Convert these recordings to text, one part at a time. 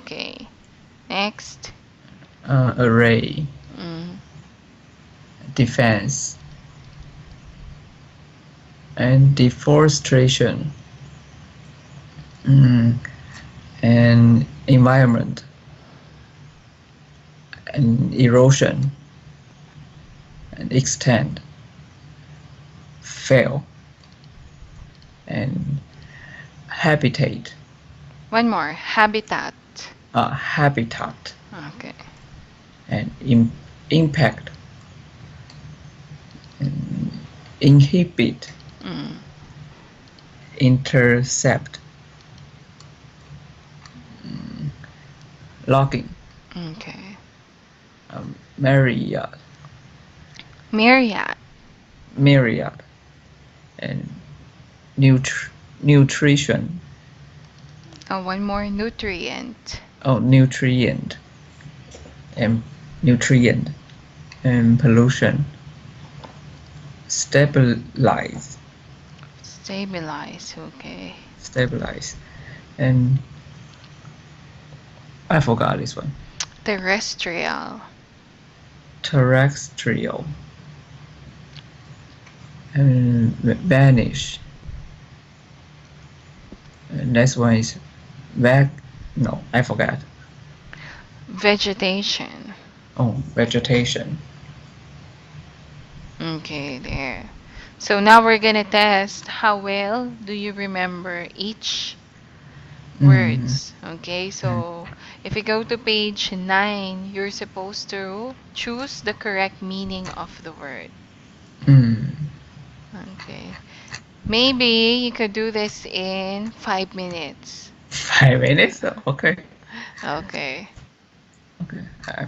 Okay. Next. Array, Mm. defense, and deforestation, mm, and environment, and erosion, and extend, fail, and habitat, One more. Habitat. habitat, Okay. and impact, and inhibit, Mm. intercept, logging, Okay. myriad, Myriad. myriad, and nutri- nutrition, One more. Nutrient. nutrient, and nutrient, and pollution, stabilize, Stabilize. Okay. stabilize, and I forgot this one. Terrestrial. Terrestrial, and vanish. And next one is veg. No, I forgot. Vegetation. Oh, vegetation. Okay, there. So now we're gonna test how well do you remember each Mm, words. Okay, mm, so if you go to page 9, you're supposed to choose the correct meaning of the word. mm. Okay. Maybe you could do this in 5 minutes. 5 minutes? Okay. Okay. Okay.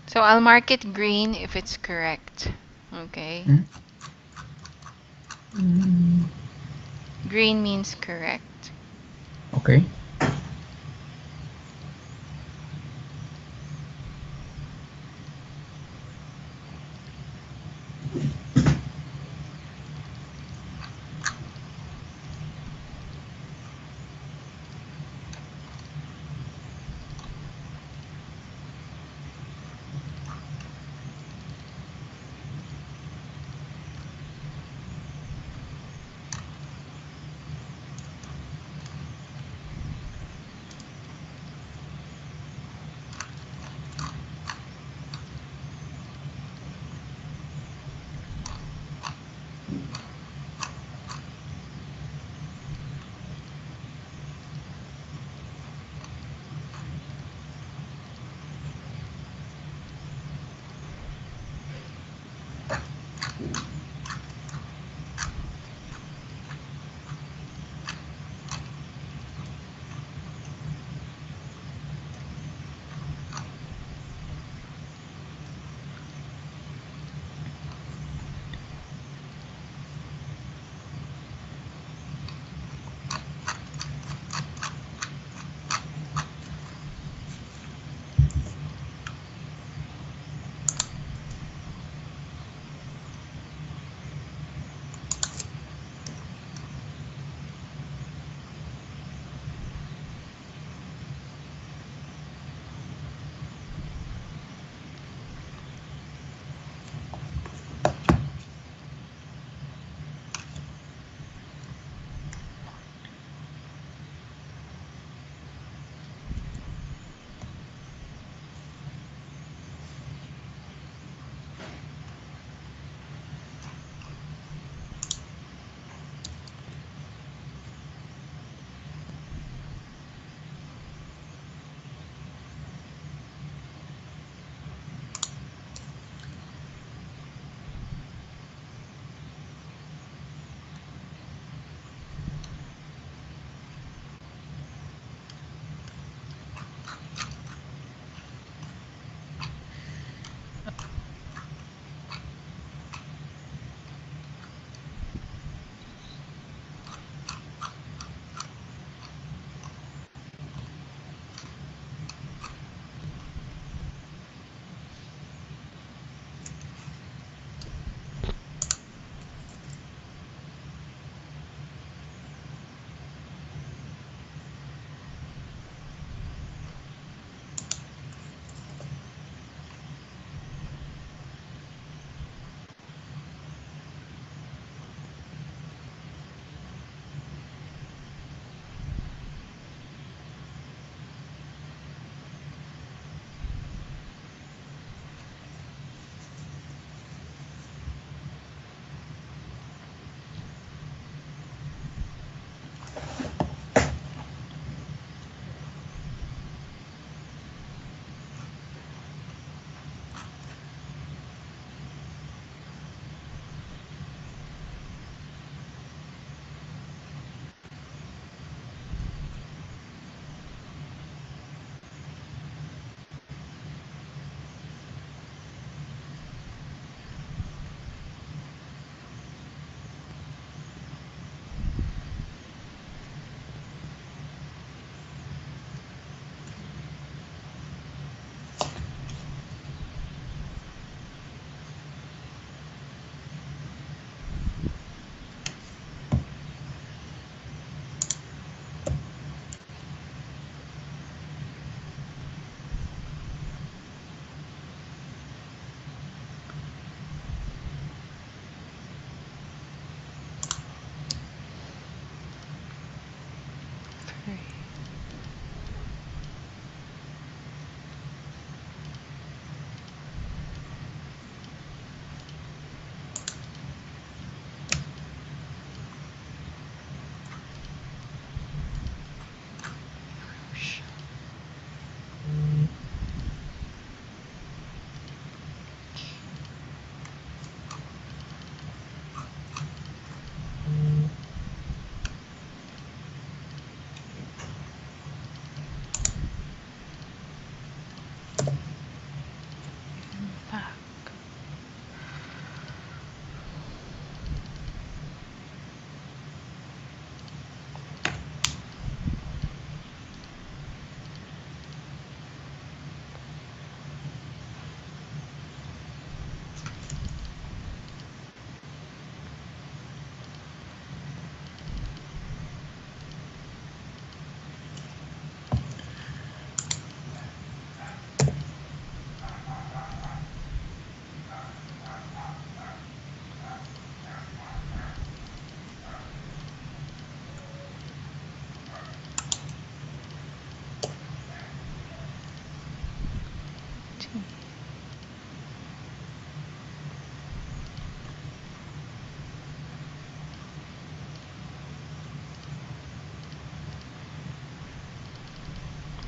So I'll mark it green if it's correct. Okay. Mm, mm, Green means correct. okay.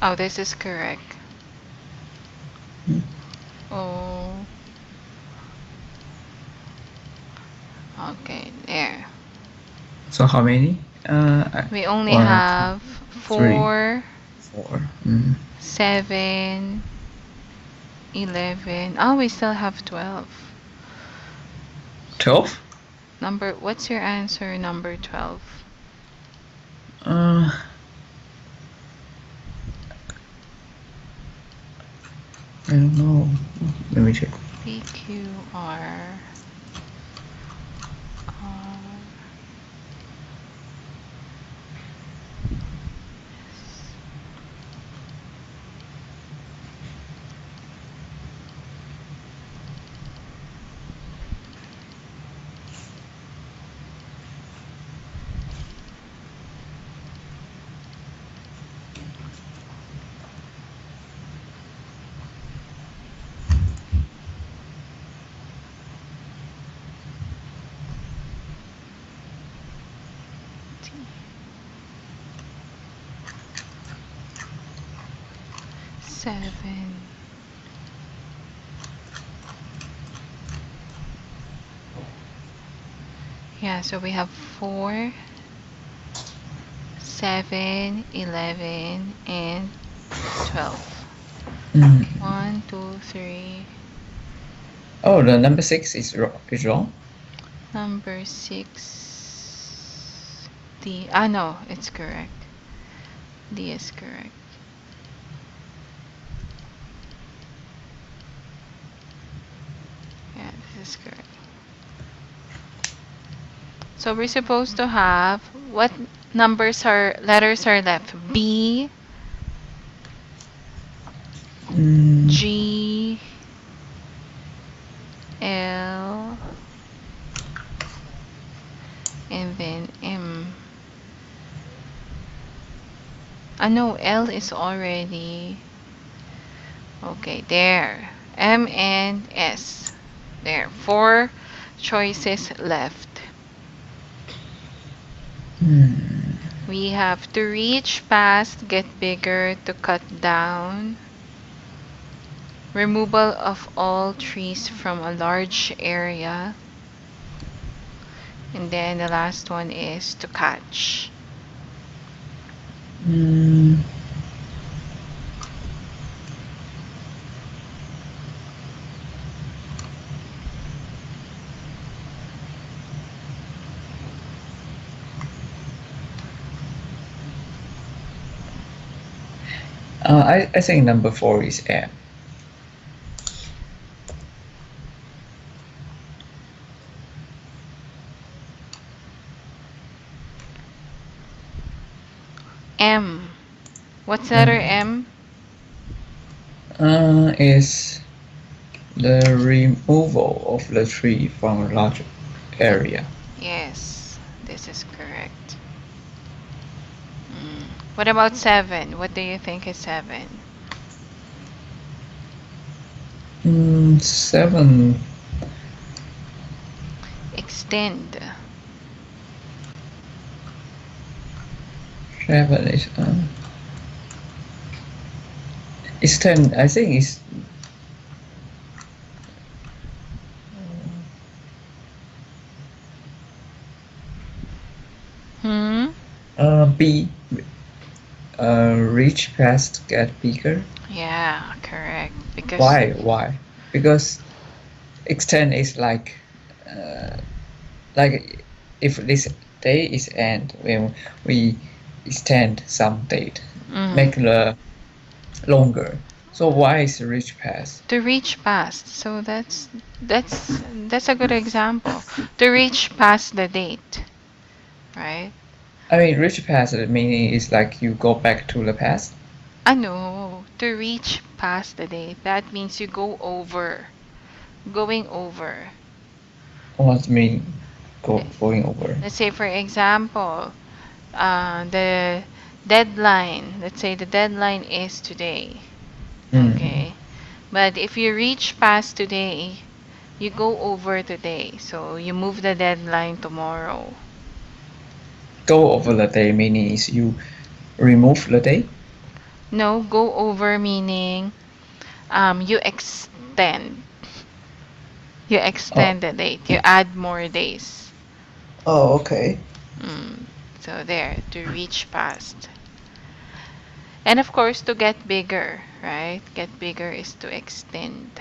Oh, this is correct. Hmm. Oh, okay, there. So how many? We only 1, 2, have 3, 4, 4. 7, 11. Oh, we still have 12. 12? What's your answer, number 12? Uh, I don't know. Let me check. PQR. Seven. Yeah, so we have 4, 7, 11, and 12. Mm. 1, 2, 3. Oh, the number 6 is wrong. Number 6. D. No, it's correct. D is correct. Yeah, this is correct. So we're supposed to have what letters are left? B, G, L, and then M. No, L is already. Okay, there. M and S. There. 4 choices left. We have to reach past, get bigger, to cut down. Removal of all trees from a large area. And then the last one is to catch. I think number 4 is M. M. What's letter M? Is the removal of the tree from a large area. Yes, this is correct. What about 7? What do you think is 7? 7. Extend. 7 is it's 10. I think it's B. Reach past, get bigger. Yeah, correct. Because Why? Because extend is like if this day is end, when we extend some date, make the longer. So why is reach past? to reach past. So that's a good example. To reach past the date, right? I mean, reach past, the meaning is like you go back to the past. No, to reach past the date. That means you going over. What mean going over? Let's say, for example, the deadline. Let's say the deadline is today. Okay. But if you reach past today, you go over today. So you move the deadline tomorrow. Go over the day meaning is you remove the day. No, go over meaning you extend. You Oh, extend the date. You add more days. oh, okay. Mm. So there, to reach past. And of course, to get bigger, right? Get bigger is to extend.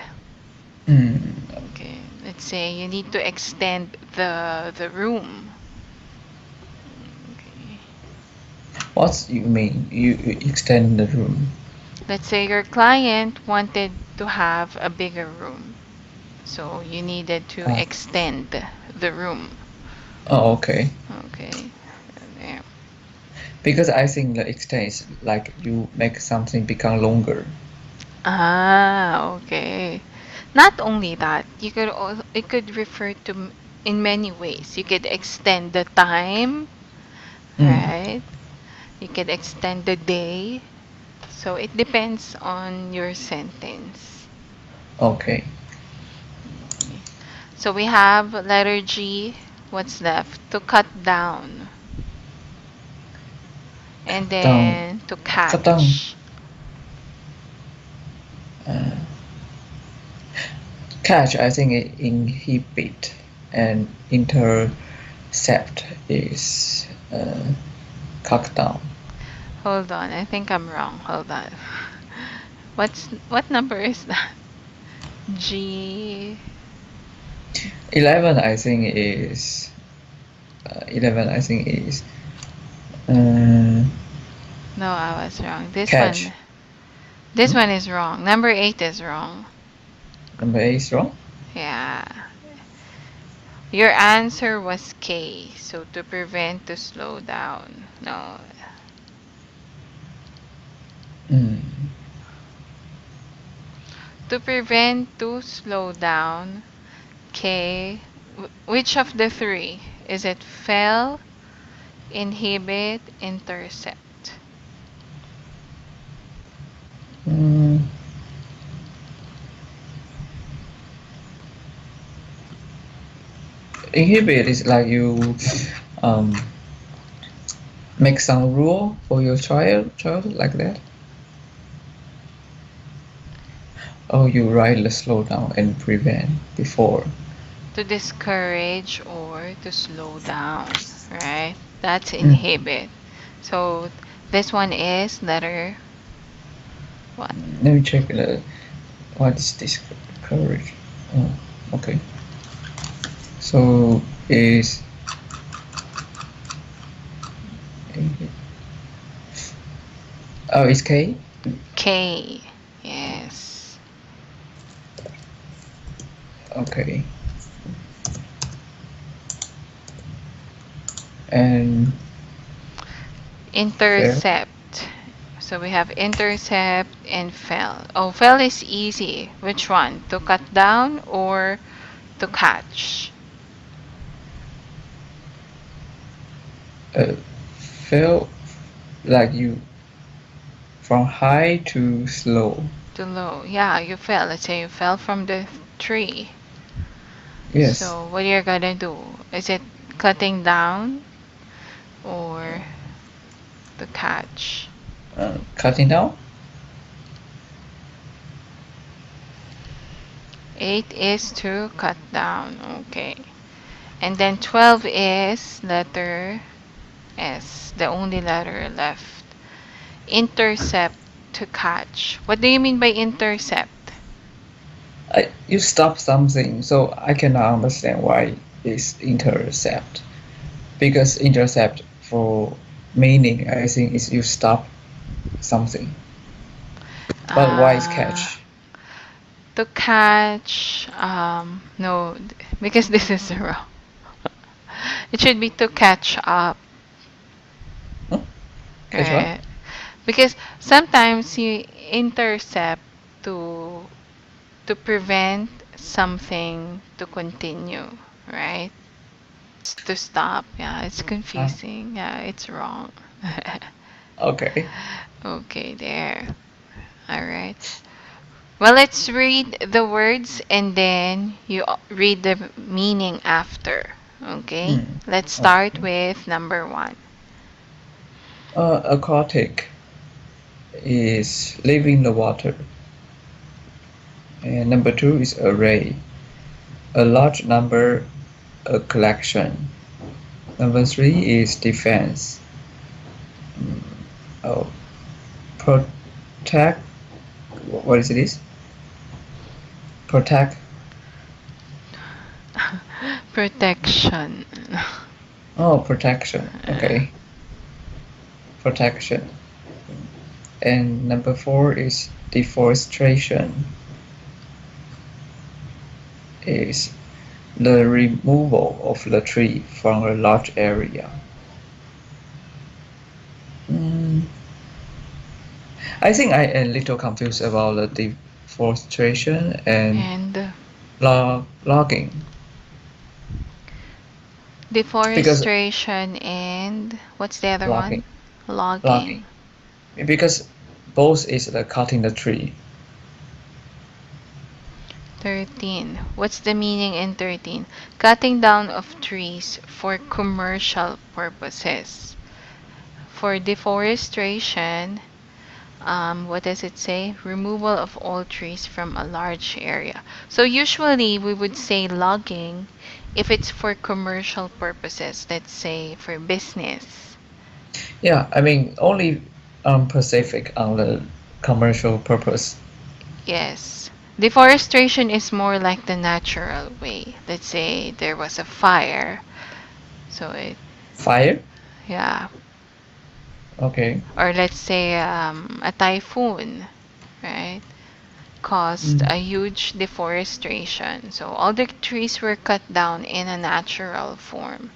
Mm. Okay, let's say you need to extend the room. Okay. What you mean? You extend the room. Let's say your client wanted to have a bigger room, so you needed to Ah, extend the room. oh, okay. Okay, there. Because I think the extend is like you make something become longer. Ah, okay. Not only that, you could also, it could refer to in many ways. You could extend the time, Mm. right? You could extend the day. So it depends on your sentence. Okay. Okay. So we have letter G. What's left? To cut down. And Down. then to Cut down. catch. Uh, Catch, I think it inhibit and intercept is cut down. Hold on, I think I'm wrong. Hold on. What number is that? G. 11, I think is 11. I think is uh, No, I was wrong. This catch. one. This Hmm? one is wrong. Number 8 is wrong. Number 8 is wrong. Yeah. Your answer was K. So to prevent to slow down. No. Mm. To prevent to slow down. K. Which of the three? Is it fail, inhibit, intercept? Mm. Inhibit is like you um, make some rule for your child like that. Oh, you write the slow down and prevent before. To discourage or to slow down, right? That's Mm. inhibit. So this one is letter what? Let me check what is this courage. Oh, okay. So is oh it's K. K. Yes. Okay. And fair. Intercept. So we have intercept and fell. Oh, fell is easy. Which one? To cut down or to catch? Uh, fail like you from high to slow. To low. Yeah, you fell. Let's say you fell from the tree. Yes. So what you're gonna do? Is it cutting down or to catch? Cutting down. 8 is to cut down. Okay. And then 12 is letter S, the only letter left. Intercept to catch. What do you mean by intercept? You stop something, so I cannot understand why it's intercept. Because intercept for meaning, I think is you stop something. But why is Uh, catch? to catch, no, because this is wrong. It should be to catch up, Huh? Catch what? right? Because sometimes you intercept to to prevent something to continue, right? To stop. Yeah, it's Ah, confusing. Yeah, it's wrong. okay. Okay, there. All right. Well, let's read the words and then you read the meaning after. Okay? Mm, Let's start okay. with number one. Aquatic is living in the water. And number two is array, a large number, a collection. Number three is defense. Mm, oh, protect. What is this? Protect. Protection. Oh, protection. Uh, Okay, protection. And number four is deforestation. Is the removal of the tree from a large area. Mm, I think I am a little confused about the deforestation and and logging because deforestation and what's the other one? logging Logging. logging because both is the cutting the tree. 13. What's the meaning in 13? Cutting down of trees for commercial purposes. For deforestation, what does it say? Removal of all trees from a large area. So usually we would say logging if it's for commercial purposes, let's say for business. Yeah, I mean only Pacific on the commercial purpose. Yes. Deforestation is more like the natural way. Let's say there was a fire. So it, Fire. yeah. Okay. Or let's say a typhoon, right? Caused Mm. a huge deforestation. So all the trees were cut down in a natural form.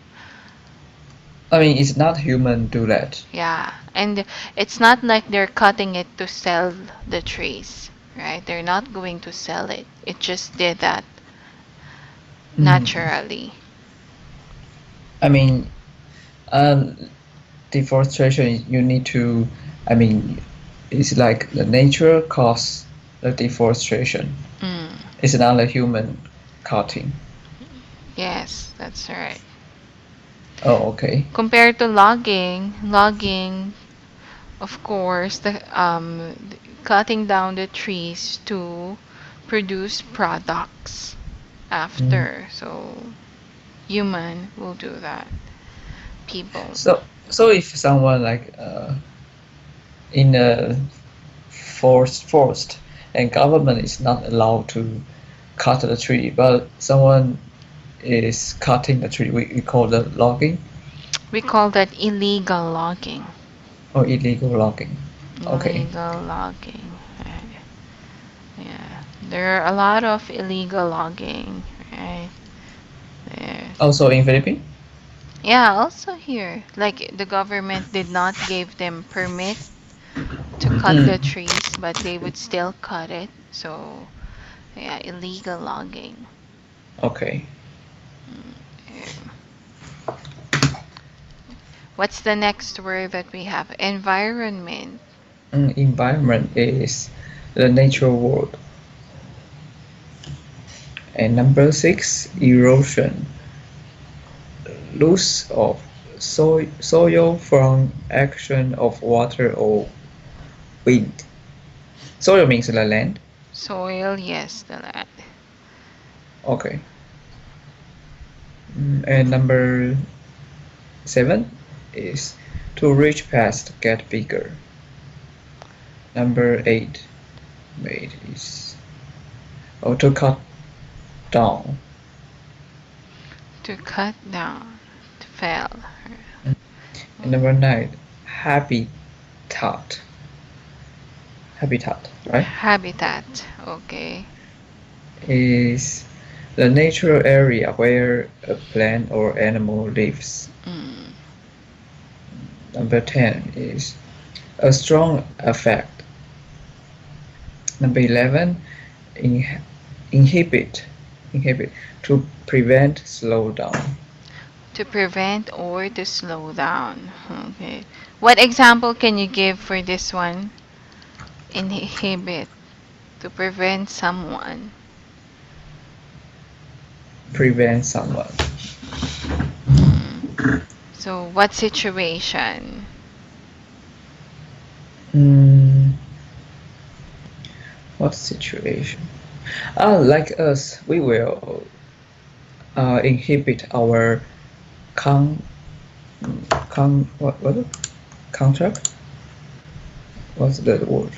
I mean it's not human do that. Yeah. And it's not like they're cutting it to sell the trees, right? They're not going to sell it. It just did that Mm. naturally. I mean um, deforestation you need to. I mean it's like the nature cause the deforestation. Mm. It's not a human cutting. Yes, that's right. Oh, okay. Compared to logging, of course, cutting down the trees to produce products Mm. after. So human will do that. People. So if someone like in a forest and government is not allowed to cut the tree, but someone is cutting the tree, we call the logging We call that illegal logging. or illegal logging. Okay. Illegal logging. Right. Yeah. There are a lot of illegal logging, right? There. Also in Philippines. Yeah, also here. Like the government did not give them permit to cut the Mm. trees, but they would still cut it. So, yeah, illegal logging. Okay. Yeah. What's the next word that we have? Environment. Environment is the natural world. And number six, erosion, loss of soil from action of water or wind. Soil means the land. Soil, yes, the land. Okay. And number seven is to reach past, get bigger. Number eight is to cut down. To cut down, to fell. And number nine, habitat. Habitat, right? Habitat, okay. Is the natural area where a plant or animal lives. Mm. Number 10 is a strong effect. Number 11, in, inhibit, inhibit, to prevent, slow down. To prevent or to slow down. Okay. What example can you give for this one? Inhibit. To prevent someone. Prevent someone. So, what situation? What situation? Like us, we will inhibit our con what contract? What's the word?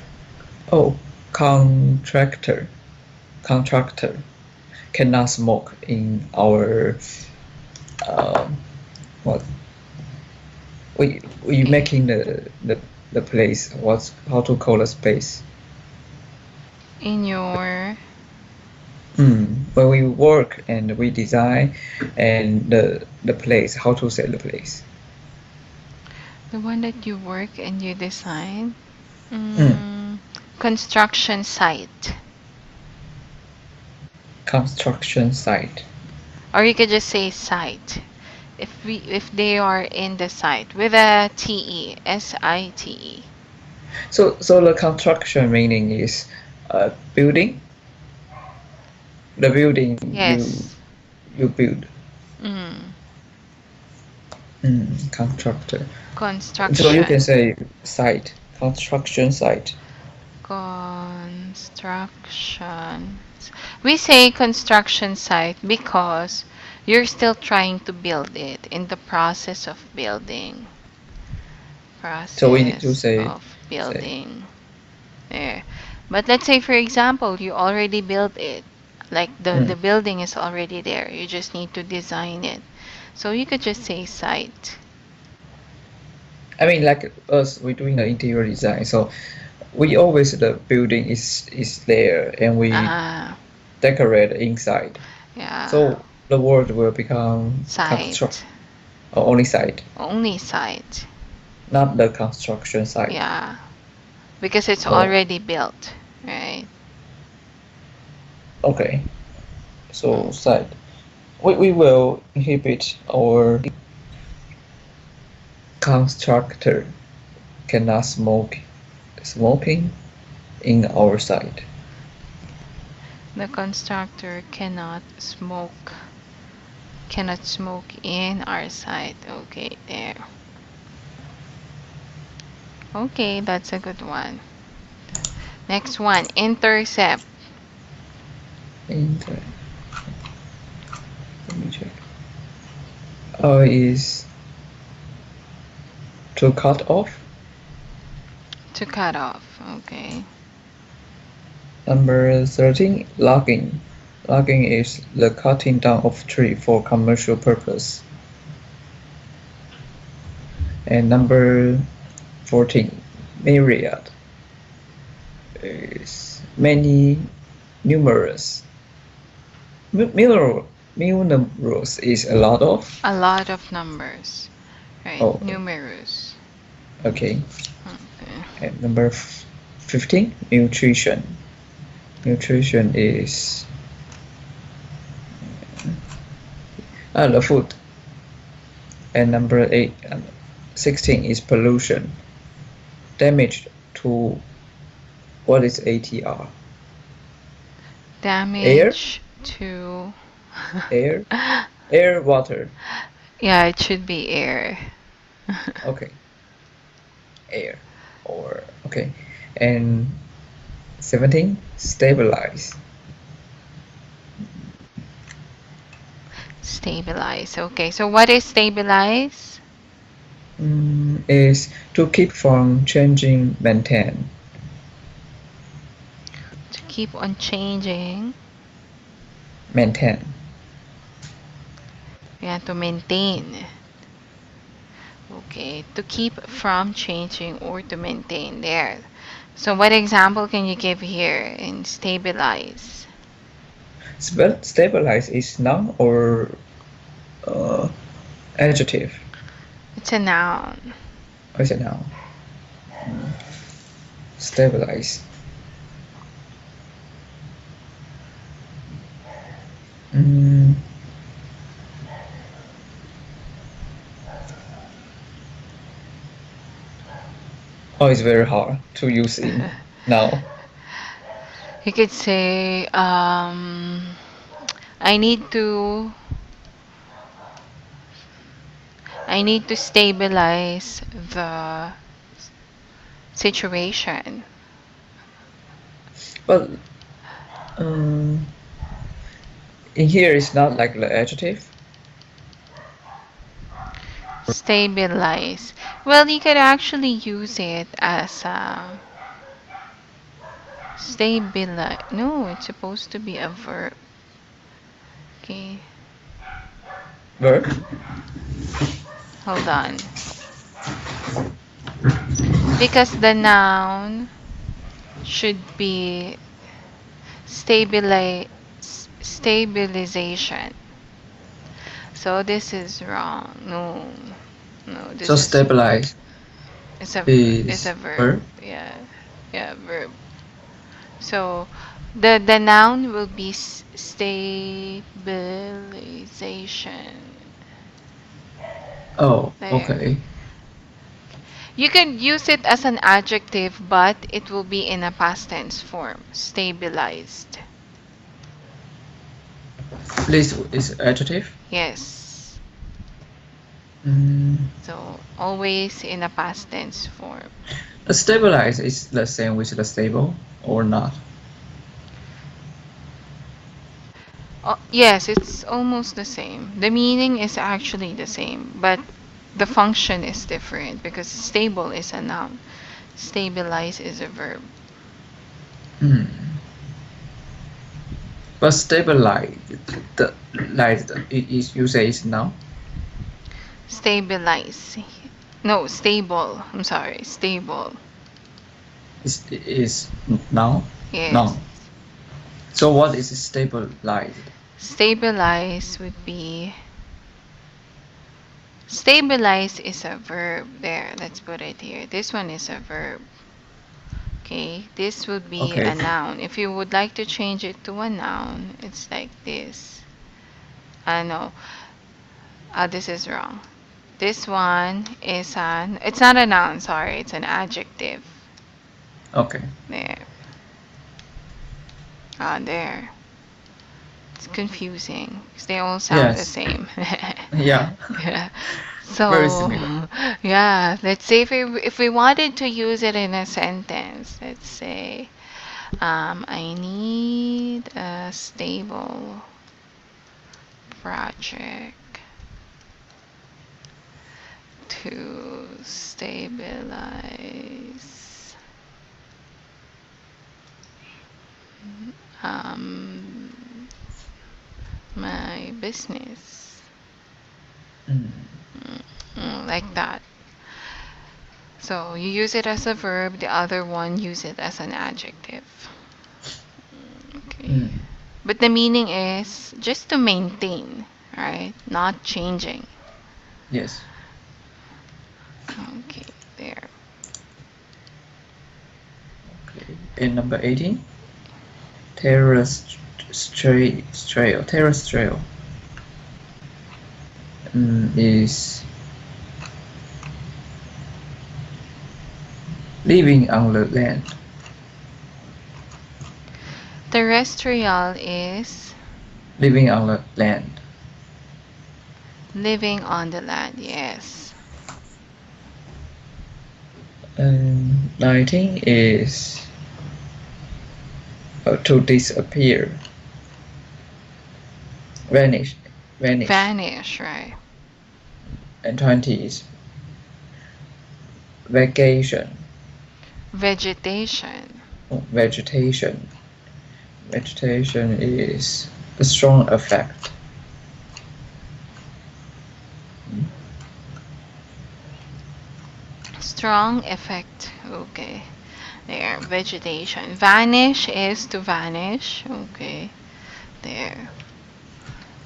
Oh, contractor cannot smoke in our what we making the place, what's how to call a space, In your. when we work and we design and the place, how to say the place. The one that you work and you design? Construction site. Construction site. Or you could just say site. If they are in the site with a TE, SITE. So the construction meaning is building. The building Yes. you build. Mm. Constructor. Construction. So you can say site, construction site. Construction. We say construction site because you're still trying to build it, in the process of building. So we need to Process say of building. There. But let's say, for example, you already built it. Like the building is already there. You just need to design it. So you could just say site. I mean, like us, we're doing the interior design, so we always the building is there and we decorate inside. Yeah. So the word will become Site. only site, Only site. not the construction site. Yeah. Because it's already built, right? Okay. So site. We will inhibit our constructor cannot smoking in our site. The constructor cannot smoke in our site. Okay, there. Okay, that's a good one. Next one, intercept. Let me check. Is to cut off. To cut off. Okay. Number 13, logging. Logging is the cutting down of tree for commercial purpose. And number 14, myriad is many, numerous. Numerous is a lot of. A lot of numbers, right? Oh. Numerous. Okay. And number 15, nutrition. Nutrition is the food. And number 16 is pollution. Damage to, what is ATR? Damage to air, water. Yeah, it should be air. Okay. Air. Or okay. And 17, stabilize. Stabilize. Okay, so what is stabilize? Is to keep from changing, maintain. To keep on changing. Maintain. Yeah, to maintain. Okay, to keep from changing or to maintain there. So what example can you give here in stabilize? Stabilize is noun or adjective? It's a noun. It's a noun. Stabilize. Oh, it's very hard to use in now. You could say, I need to I need to stabilize the situation. But um, in here it's not like the adjective. Stabilize. Well, you could actually use it as stabilize. No, it's supposed to be a verb. Okay, Verb. hold on. Because the noun should be stabilize stabilization. So this is wrong. No, no, this So is stabilize it's is a verb. verb. Yeah, yeah, verb. So the noun will be stabilization. Oh, There. okay. You can use it as an adjective, but it will be in a past tense form. Stabilized. This is adjective. Yes. Mm, So always in a past tense form. the stabilize is the same with the stable or not? Oh, yes, it's almost the same. The meaning is actually the same, but the function is different because stable is a noun, stabilize is a verb. Mm. But stabilize, the like is you say is now. Stabilize. No, stable. I'm sorry, stable. Is now. Yes. No. So what is stabilized? Stabilize would be. Stabilize is a verb. There, let's put it here. This one is a verb. Okay, this would be Okay. a noun. If you would like to change it to a noun, it's like this. No, this is wrong. This one is it's not a noun, sorry, it's an adjective. Okay. There. There. It's confusing because they all sound the Yes. same. Yeah. Yeah. Very So, similar. yeah, let's say if we wanted to use it in a sentence, let's say, I need a stable project to stabilize um, my business. Mm. Like that. So you use it as a verb, the other one use it as an adjective. Okay. Mm. But the meaning is just to maintain, right? Not changing. Yes. Okay, there. Okay. And number 18. Terrestrial. Terrestrial is living on the land. Terrestrial is Living on the land. living on the land, yes. 19 is to disappear. Vanish. Vanish. Vanish, right? And 20 is vacation. Vegetation. Vegetation. Vegetation is a strong effect. Strong effect. Okay. There. Vegetation. Vanish is to vanish. Okay. There.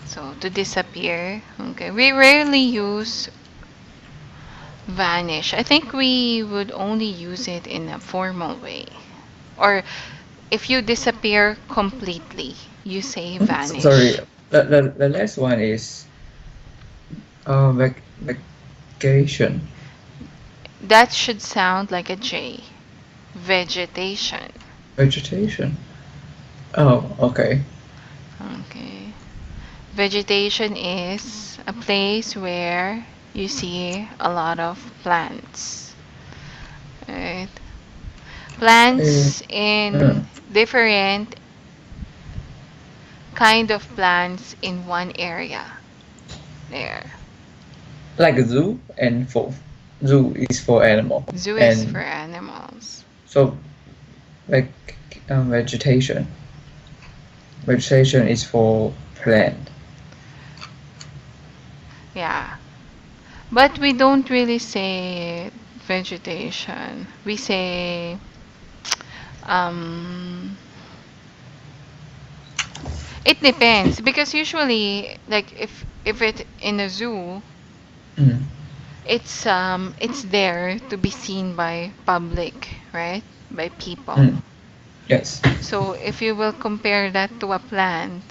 So to disappear. Okay. We rarely use vanish. I think we would only use it in a formal way. Or if you disappear completely, you say vanish. Sorry, the last one is vacation. That should sound like a J. Vegetation. Vegetation. Oh, okay. Okay. Vegetation is a place where you see a lot of plants. Right? Uh, Plants uh, in different kind of plants in one area. There. like a zoo, and for zoo is for animal, Zoo is for and animals. so like vegetation. Vegetation is for plant. Yeah. But we don't really say vegetation. We say um it depends because usually like if it in a zoo, Mm, it's there to be seen by public, right? By people. mm, yes. So if you will compare that to a plant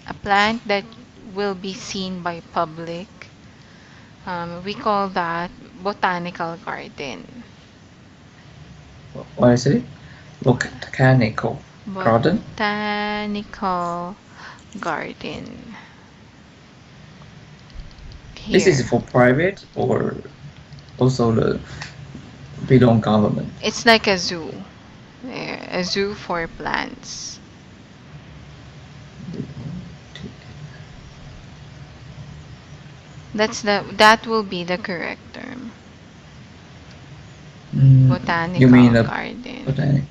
that will be seen by public, we call that botanical garden. What is it? Botanical garden. Botanical garden. This is Here. for private or also the belong government. It's like a zoo. A zoo for plants. That will be the correct term. Mm, you Botanical mean a garden. botanic?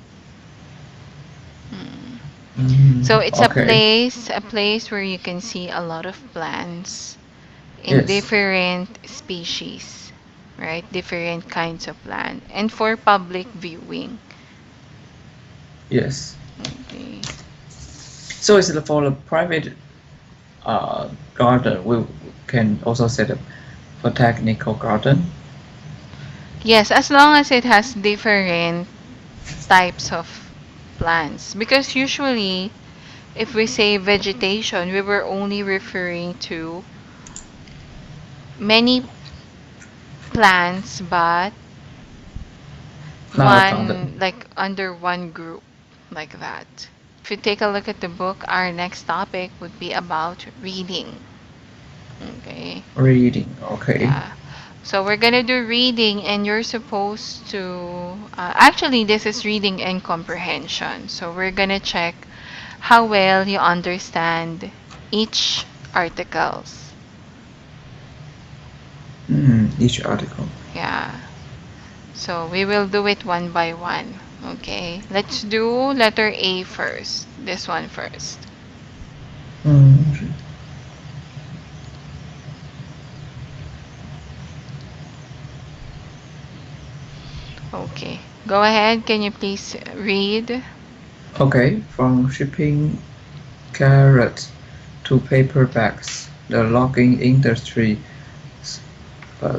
Hmm. So Mm, it's okay. a place where you can see a lot of plants in Yes. different species, right? Different kinds of plant, and for public viewing. Yes. Okay. So it's for the private garden. We can also set up botanical garden. Yes, as long as it has different types of plants. Because usually, if we say vegetation, we were only referring to many plants, but Not a garden. one, like under one group, like that. If you take a look at the book, our next topic would be about reading. Okay. Reading. Okay. Yeah. So we're gonna do reading, and you're supposed to. Actually, this is reading and comprehension. So we're gonna check how well you understand each articles. Each article. Yeah. So we will do it one by one. Okay. Let's do letter A first. This one first. Mm, Okay. Go ahead. Can you please read? okay. From shipping carrots to paper bags, the logging industry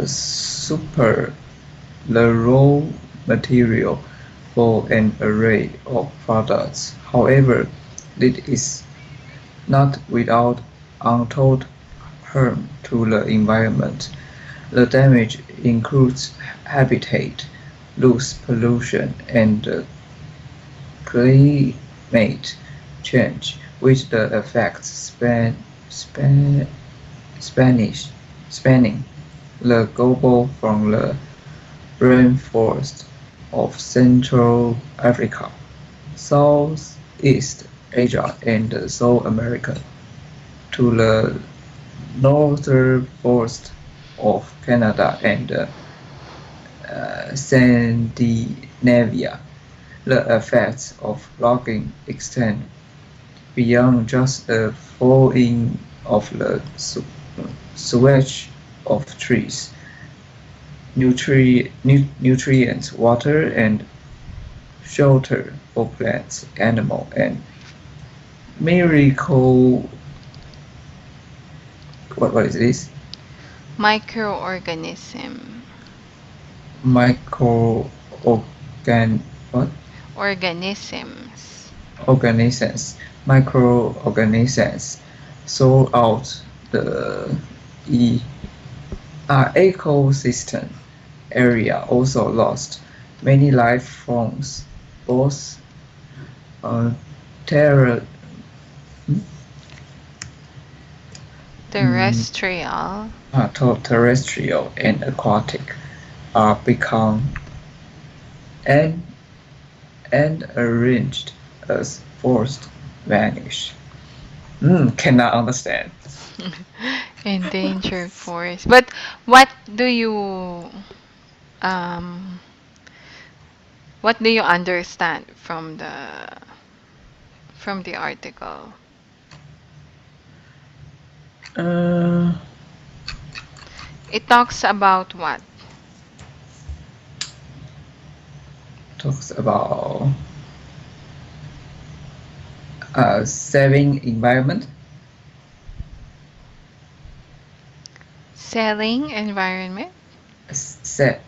super the raw material for an array of products. However, it is not without untold harm to the environment. The damage includes habitat loss, pollution, and climate change, which the effects span, Spanish, spanning the global from the rainforest of Central Africa, Southeast Asia, and South America to the northern forest of Canada and Scandinavia. The effects of logging extend beyond just the falling of the sewage of trees, nutrients, water, and shelter for plants, animals, and miracle. What is this? Microorganism. Microorgan what Organisms. organisms microorganisms throughout the e ecosystem area also lost many life forms, both uh, terra- Terrestrial. terrestrial and aquatic are become and arranged as forced vanish. Cannot understand. Endangered forest. But what do you um what do you understand from the article? Uh, It talks about what? talks about saving environment, Selling environment, set,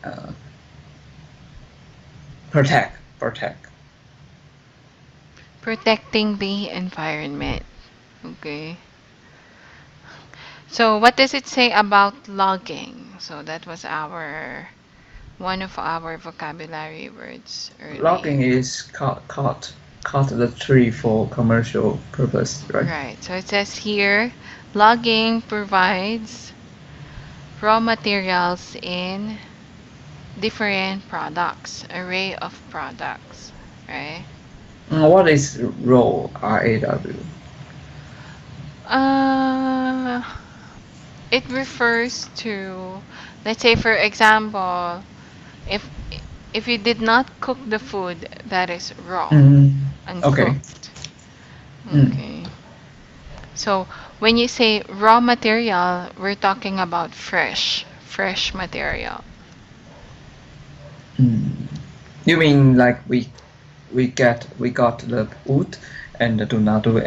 protect. protecting the environment. Okay. So what does it say about logging? So that was our one of our vocabulary words Logging earlier. is cut the tree for commercial purpose, right? Right. So it says here, logging provides raw materials in different products, array of products, right? What is raw? RAW. Uh, it refers to, let's say for example, if if you did not cook the food that is raw, Okay. uncooked. Mm. Okay. So when you say raw material, we're talking about fresh material. Mm. You mean like we got the wood and do not do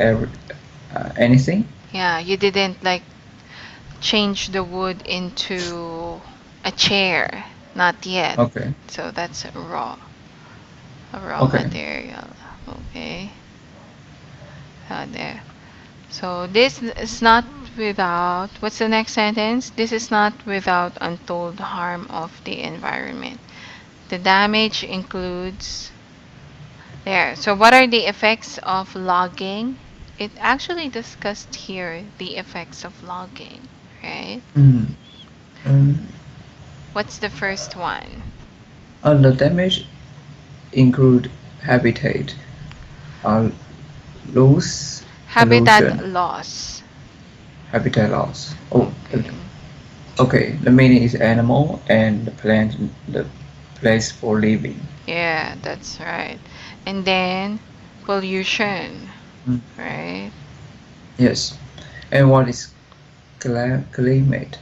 anything? Yeah, you didn't like change the wood into a chair, not yet. Okay. So that's a raw Okay. material. Okay. There. So this is not without, what's the next sentence? This is not without untold harm of the environment. The damage includes there. So what are the effects of logging? It actually discussed here the effects of logging, right? Mm. Mm. What's the first one? The damage include habitat, uh, loss, Habitat pollution, loss. habitat loss. Oh, Okay. okay. The meaning is animal and the plant, the place for living. Yeah, that's right. And then pollution, Mm. right? Yes. And what is climate?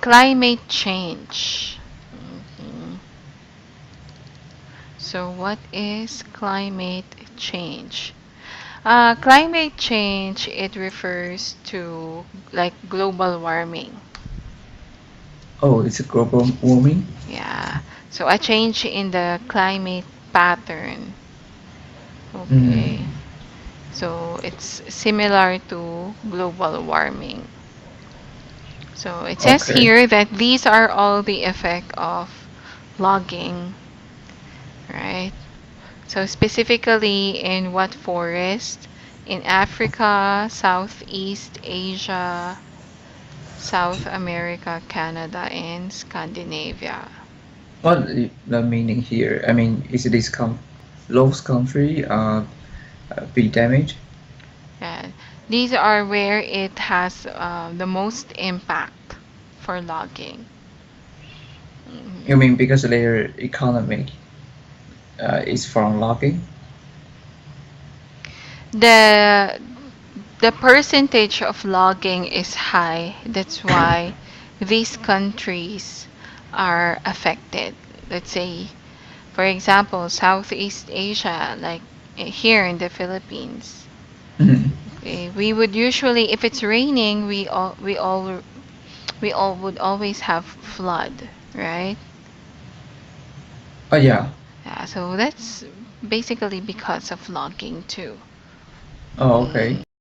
Climate change. Mhm. So, what is climate change? Climate change, it refers to like global warming. Oh, it's a global warming. Yeah. So, a change in the climate pattern. Mm. Okay. So, it's similar to global warming. So, it says Okay. here that these are all the effect of logging, right? So specifically in what forest? In Africa, Southeast Asia, South America, Canada, and Scandinavia. What the meaning here? I mean, is this lost country be damaged? And these are where it has the most impact for logging. You Mhm. mean because their economy is from logging? The the percentage of logging is high. That's why these countries are affected. Let's say, for example, Southeast Asia, like here in the Philippines. Mhm. Okay, we would usually, if it's raining, we all would always have flood, right? Oh yeah. Yeah, so that's basically because of logging too. Oh okay. Mm.